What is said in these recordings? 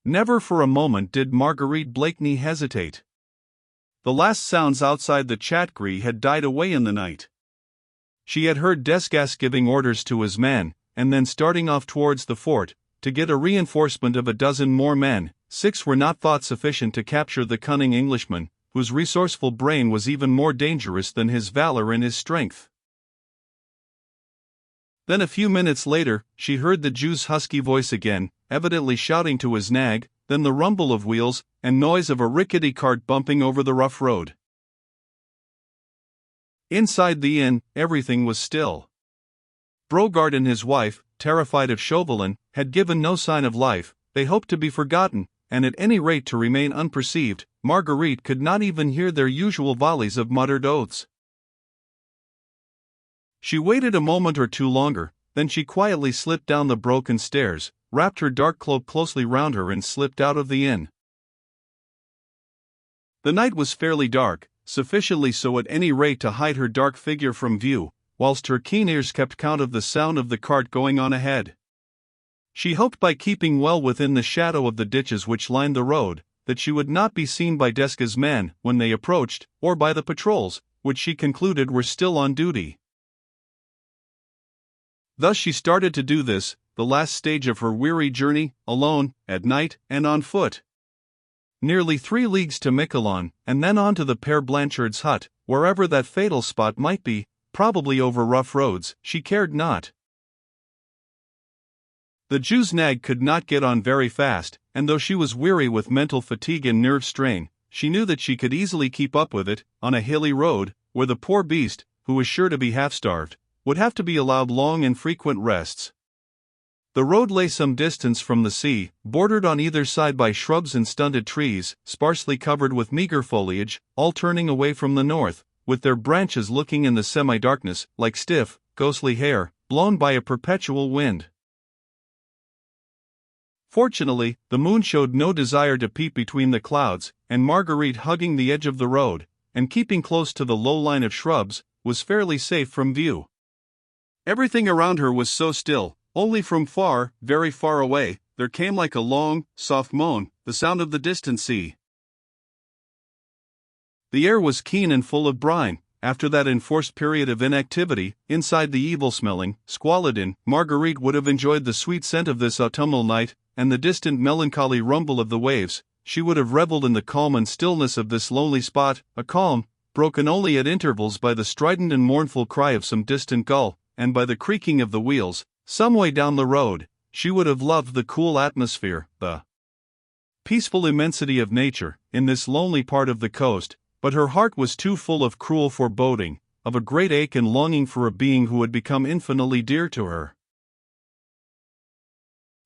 Never for a moment did Marguerite Blakeney hesitate. The last sounds outside the chatterie had died away in the night. She had heard Desgas giving orders to his men, and then starting off towards the fort, to get a reinforcement of a dozen more men. 6 were not thought sufficient to capture the cunning Englishman, whose resourceful brain was even more dangerous than his valor and his strength. Then a few minutes later, she heard the Jew's husky voice again, evidently shouting to his nag, then the rumble of wheels, and noise of a rickety cart bumping over the rough road. Inside the inn, everything was still. Brogard and his wife, terrified of Chauvelin, had given no sign of life. They hoped to be forgotten, and at any rate to remain unperceived. Marguerite could not even hear their usual volleys of muttered oaths. She waited a moment or two longer, then she quietly slipped down the broken stairs, wrapped her dark cloak closely round her and slipped out of the inn. The night was fairly dark, sufficiently so at any rate to hide her dark figure from view, whilst her keen ears kept count of the sound of the cart going on ahead. She hoped by keeping well within the shadow of the ditches which lined the road, that she would not be seen by Desgas' men when they approached, or by the patrols, which she concluded were still on duty. Thus she started to do this, the last stage of her weary journey, alone, at night, and on foot. Nearly 3 leagues to Miquelon, and then on to the Père Blanchard's hut, wherever that fatal spot might be, probably over rough roads, she cared not. The Jew's nag could not get on very fast, and though she was weary with mental fatigue and nerve strain, she knew that she could easily keep up with it, on a hilly road, where the poor beast, who was sure to be half-starved, would have to be allowed long and frequent rests. The road lay some distance from the sea, bordered on either side by shrubs and stunted trees, sparsely covered with meager foliage, all turning away from the north, with their branches looking in the semi-darkness like stiff, ghostly hair, blown by a perpetual wind. Fortunately, the moon showed no desire to peep between the clouds, and Marguerite, hugging the edge of the road, and keeping close to the low line of shrubs, was fairly safe from view. Everything around her was so still, only from far, very far away, there came like a long, soft moan, the sound of the distant sea. The air was keen and full of brine. After that enforced period of inactivity, inside the evil-smelling, squalid inn, Marguerite would have enjoyed the sweet scent of this autumnal night, and the distant melancholy rumble of the waves. She would have revelled in the calm and stillness of this lonely spot, a calm, broken only at intervals by the strident and mournful cry of some distant gull, and by the creaking of the wheels, some way down the road. She would have loved the cool atmosphere, the peaceful immensity of nature, in this lonely part of the coast, but her heart was too full of cruel foreboding, of a great ache and longing for a being who had become infinitely dear to her.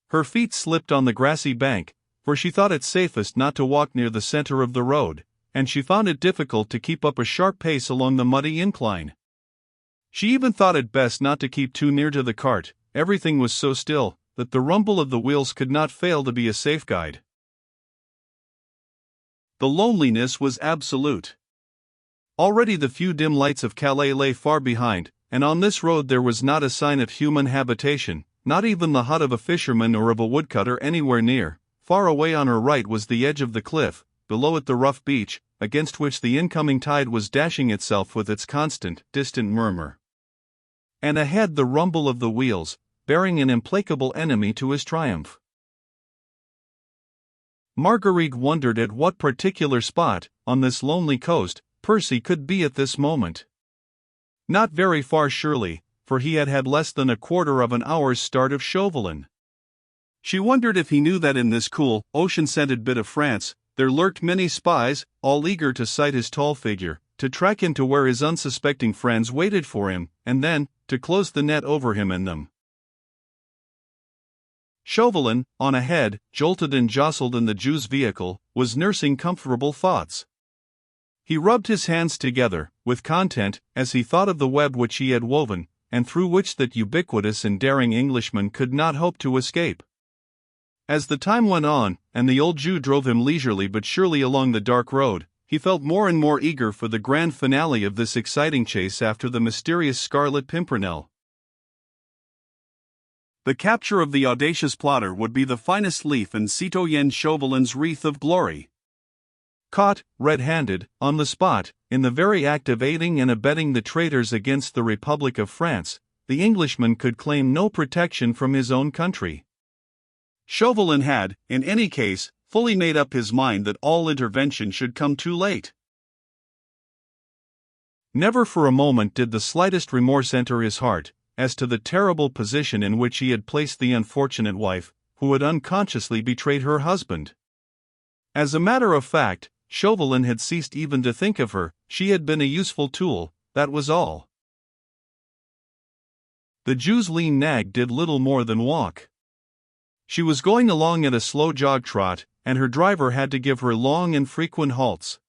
Her feet slipped on the grassy bank, for she thought it safest not to walk near the center of the road, and she found it difficult to keep up a sharp pace along the muddy incline. She even thought it best not to keep too near to the cart. Everything was so still that the rumble of the wheels could not fail to be a safe guide. The loneliness was absolute. Already the few dim lights of Calais lay far behind, and on this road there was not a sign of human habitation, not even the hut of a fisherman or of a woodcutter anywhere near. Far away on her right was the edge of the cliff, below it the rough beach, against which the incoming tide was dashing itself with its constant, distant murmur. And ahead the rumble of the wheels, bearing an implacable enemy to his triumph. Marguerite wondered at what particular spot, on this lonely coast, Percy could be at this moment. Not very far surely, for he had had less than a quarter of an hour's start of Chauvelin. She wondered if he knew that in this cool, ocean-scented bit of France, there lurked many spies, all eager to sight his tall figure, to track him to where his unsuspecting friends waited for him, and then, to close the net over him and them. Chauvelin, on ahead, jolted and jostled in the Jew's vehicle, was nursing comfortable thoughts. He rubbed his hands together, with content, as he thought of the web which he had woven, and through which that ubiquitous and daring Englishman could not hope to escape. As the time went on, and the old Jew drove him leisurely but surely along the dark road, he felt more and more eager for the grand finale of this exciting chase after the mysterious Scarlet Pimpernel. The capture of the audacious plotter would be the finest leaf in Citoyen Chauvelin's wreath of glory. Caught, red-handed, on the spot, in the very act of aiding and abetting the traitors against the Republic of France, the Englishman could claim no protection from his own country. Chauvelin had, in any case, fully made up his mind that all intervention should come too late. Never for a moment did the slightest remorse enter his heart, as to the terrible position in which he had placed the unfortunate wife, who had unconsciously betrayed her husband. As a matter of fact, Chauvelin had ceased even to think of her. She had been a useful tool, that was all. The Jew's lean nag did little more than walk. She was going along at a slow jog trot, and her driver had to give her long and frequent halts.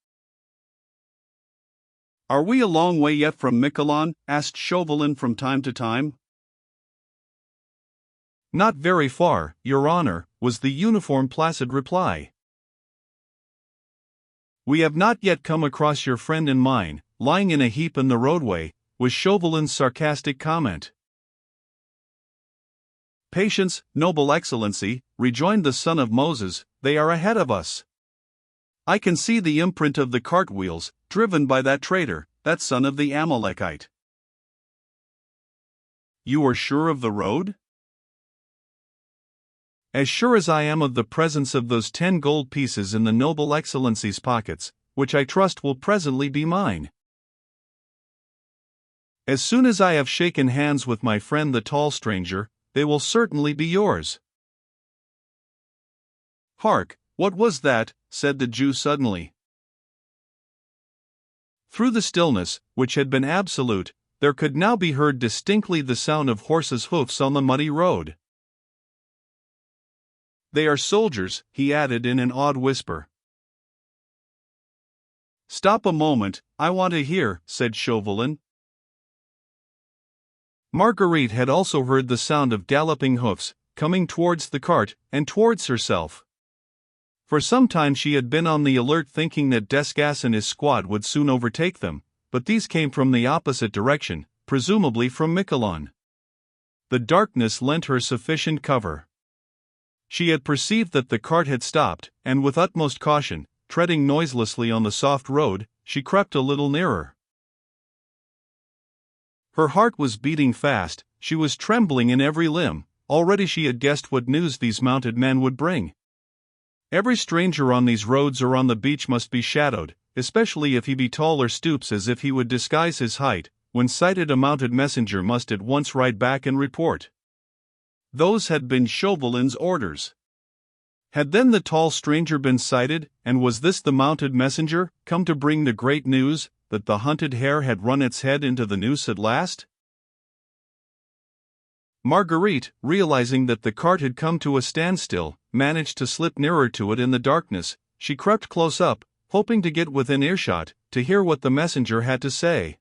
"Are we a long way yet from Miquelon?" asked Chauvelin from time to time. "Not very far, Your Honor," was the uniform placid reply. "We have not yet come across your friend and mine, lying in a heap in the roadway," was Chauvelin's sarcastic comment. "Patience, noble excellency," rejoined the son of Moses, "they are ahead of us. I can see the imprint of the cart wheels, driven by that traitor, that son of the Amalekite." "You are sure of the road?" "As sure as I am of the presence of those 10 gold pieces in the noble excellency's pockets, which I trust will presently be mine. As soon as I have shaken hands with my friend the tall stranger, they will certainly be yours." "Hark, what was that?" said the Jew suddenly. Through the stillness, which had been absolute, there could now be heard distinctly the sound of horses' hoofs on the muddy road. "They are soldiers," he added in an awed whisper. "Stop a moment, I want to hear," said Chauvelin. Marguerite had also heard the sound of galloping hoofs, coming towards the cart, and towards herself. For some time she had been on the alert, thinking that Desgas and his squad would soon overtake them, but these came from the opposite direction, presumably from Miquelon. The darkness lent her sufficient cover. She had perceived that the cart had stopped, and with utmost caution, treading noiselessly on the soft road, she crept a little nearer. Her heart was beating fast, she was trembling in every limb. Already she had guessed what news these mounted men would bring. Every stranger on these roads or on the beach must be shadowed, especially if he be tall or stoops as if he would disguise his height. When sighted, a mounted messenger must at once ride back and report. Those had been Chauvelin's orders. Had then the tall stranger been sighted, and was this the mounted messenger, come to bring the great news, that the hunted hare had run its head into the noose at last? Marguerite, realizing that the cart had come to a standstill, managed to slip nearer to it in the darkness. She crept close up, hoping to get within earshot, to hear what the messenger had to say.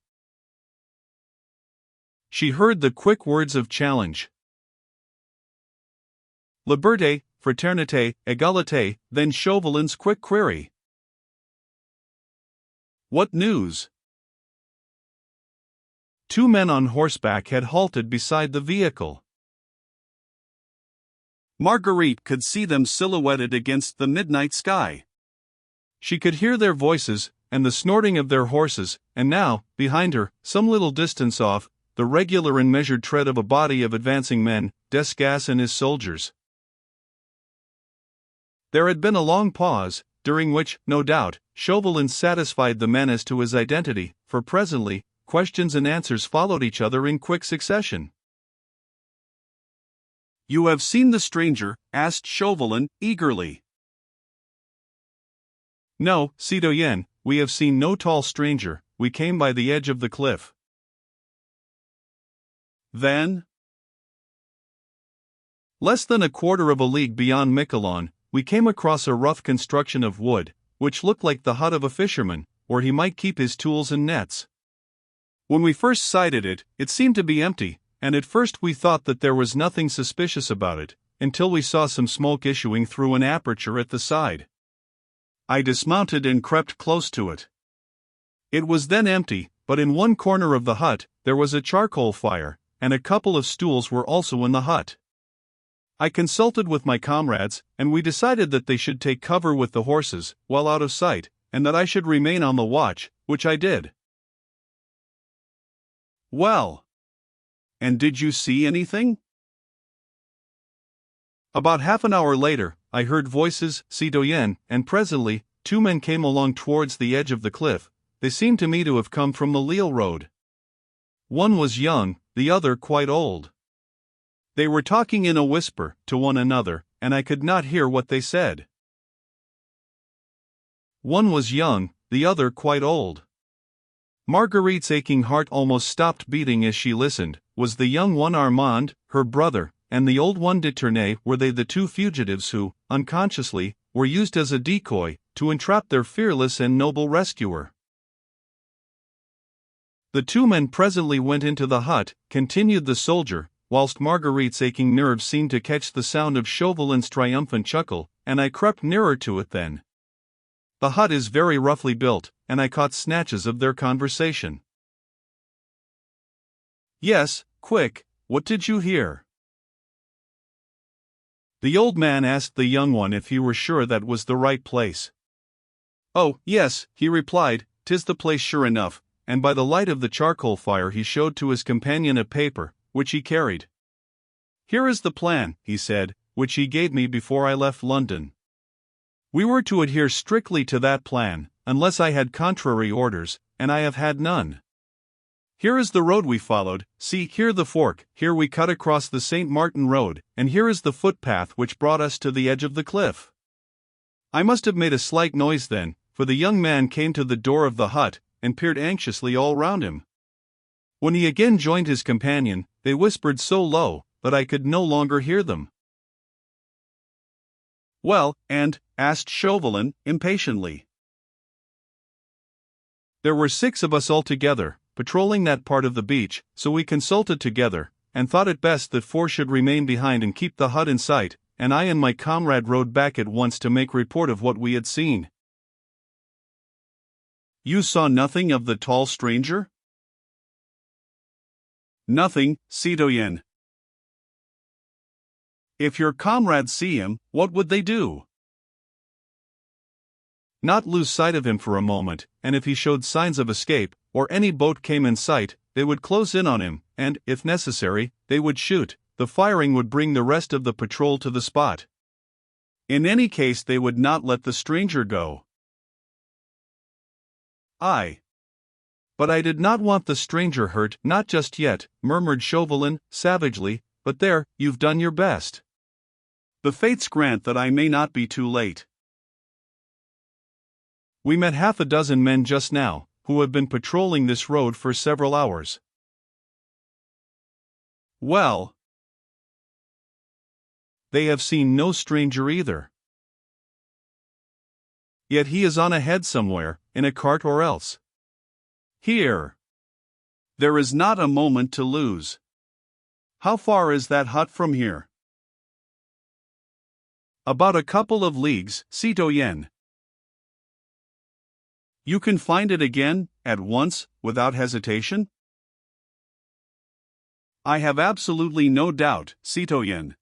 She heard the quick words of challenge. "Liberté, fraternité, égalité," then Chauvelin's quick query. "What news?" 2 men on horseback had halted beside the vehicle. Marguerite could see them silhouetted against the midnight sky. She could hear their voices, and the snorting of their horses, and now, behind her, some little distance off, the regular and measured tread of a body of advancing men, Desgas and his soldiers. There had been a long pause, during which, no doubt, Chauvelin satisfied the men as to his identity, for presently, questions and answers followed each other in quick succession. "You have seen the stranger?" asked Chauvelin, eagerly. "No, citoyen, we have seen no tall stranger, we came by the edge of the cliff." "Then?" "Less than a quarter of a league beyond Miquelon, we came across a rough construction of wood, which looked like the hut of a fisherman, where he might keep his tools and nets. When we first sighted it, it seemed to be empty, and at first we thought that there was nothing suspicious about it, until we saw some smoke issuing through an aperture at the side. I dismounted and crept close to it. It was then empty, but in one corner of the hut, there was a charcoal fire, and a couple of stools were also in the hut. I consulted with my comrades, and we decided that they should take cover with the horses, while out of sight, and that I should remain on the watch, which I did. Well, and did you see anything? About half an hour later, I heard voices, citoyen, and presently, 2 men came along towards the edge of the cliff. They seemed to me to have come from the Lille road. One was young, the other quite old. They were talking in a whisper to one another, and I could not hear what they said. One was young, the other quite old. Marguerite's aching heart almost stopped beating as she listened. Was the young one Armand, her brother, and the old one de Tournay, were they the 2 fugitives who, unconsciously, were used as a decoy, to entrap their fearless and noble rescuer? The 2 men presently went into the hut, continued the soldier, whilst Marguerite's aching nerves seemed to catch the sound of Chauvelin's triumphant chuckle, and I crept nearer to it then. The hut is very roughly built, and I caught snatches of their conversation. Yes, quick, what did you hear? The old man asked the young one if he were sure that was the right place. Oh, yes, he replied, 'tis the place sure enough, and by the light of the charcoal fire he showed to his companion a paper, which he carried. Here is the plan, he said, which he gave me before I left London. We were to adhere strictly to that plan, unless I had contrary orders, and I have had none. Here is the road we followed, see here the fork, here we cut across the St. Martin road, and here is the footpath which brought us to the edge of the cliff. I must have made a slight noise then, for the young man came to the door of the hut, and peered anxiously all round him. When he again joined his companion, they whispered so low, that I could no longer hear them. Well, and, asked Chauvelin, impatiently. There were 6 of us altogether, patrolling that part of the beach, so we consulted together, and thought it best that 4 should remain behind and keep the hut in sight, and I and my comrade rode back at once to make report of what we had seen. You saw nothing of the tall stranger? Nothing, citoyen. If your comrades see him, what would they do? Not lose sight of him for a moment, and if he showed signs of escape, or any boat came in sight, they would close in on him, and, if necessary, they would shoot. The firing would bring the rest of the patrol to the spot. In any case they would not let the stranger go. Aye. But I did not want the stranger hurt, not just yet, murmured Chauvelin, savagely, but there, you've done your best. The fates grant that I may not be too late. We met 6 men just now, who have been patrolling this road for several hours. Well, they have seen no stranger either. Yet he is on ahead somewhere, in a cart or else. Here. There is not a moment to lose. How far is that hut from here? About a couple of leagues, citoyen. You can find it again, at once, without hesitation? I have absolutely no doubt, citoyen.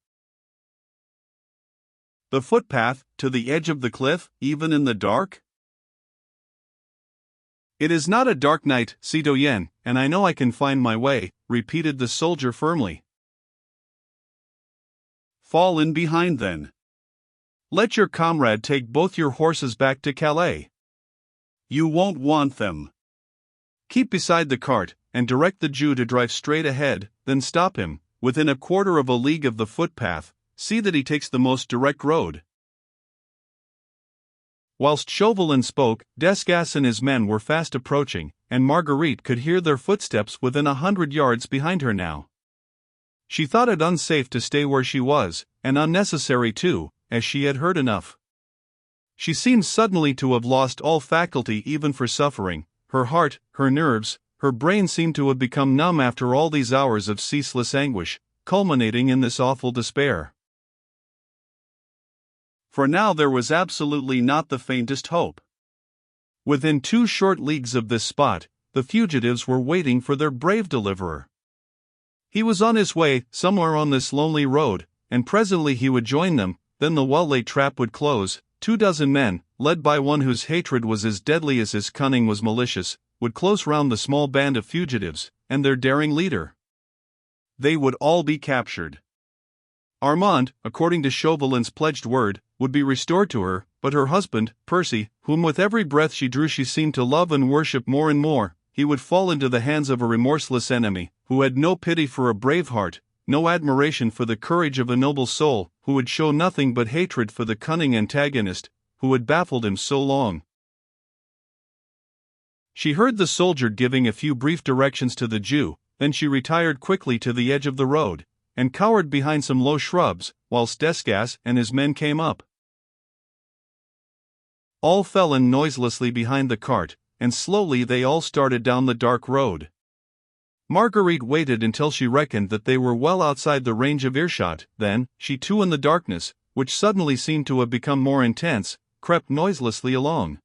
The footpath, to the edge of the cliff, even in the dark? It is not a dark night, citoyen, and I know I can find my way, repeated the soldier firmly. Fall in behind then. Let your comrade take both your horses back to Calais. You won't want them. Keep beside the cart, and direct the Jew to drive straight ahead, then stop him, within 1/4 of a league of the footpath. See that he takes the most direct road. Whilst Chauvelin spoke, Desgas and his men were fast approaching, and Marguerite could hear their footsteps within 100 yards behind her now. She thought it unsafe to stay where she was, and unnecessary too, as she had heard enough. She seemed suddenly to have lost all faculty even for suffering. Her heart, her nerves, her brain seemed to have become numb after all these hours of ceaseless anguish, culminating in this awful despair. For now there was absolutely not the faintest hope. Within 2 short leagues of this spot, the fugitives were waiting for their brave deliverer. He was on his way, somewhere on this lonely road, and presently he would join them. Then the well-laid trap would close. 24 men, led by one whose hatred was as deadly as his cunning was malicious, would close round the small band of fugitives, and their daring leader. They would all be captured. Armand, according to Chauvelin's pledged word, would be restored to her, but her husband, Percy, whom with every breath she drew she seemed to love and worship more and more, he would fall into the hands of a remorseless enemy, who had no pity for a brave heart, no admiration for the courage of a noble soul, who would show nothing but hatred for the cunning antagonist, who had baffled him so long. She heard the soldier giving a few brief directions to the Jew, then she retired quickly to the edge of the road, and cowered behind some low shrubs, whilst Desgas and his men came up. All fell in noiselessly behind the cart, and slowly they all started down the dark road. Marguerite waited until she reckoned that they were well outside the range of earshot, then, she too in the darkness, which suddenly seemed to have become more intense, crept noiselessly along.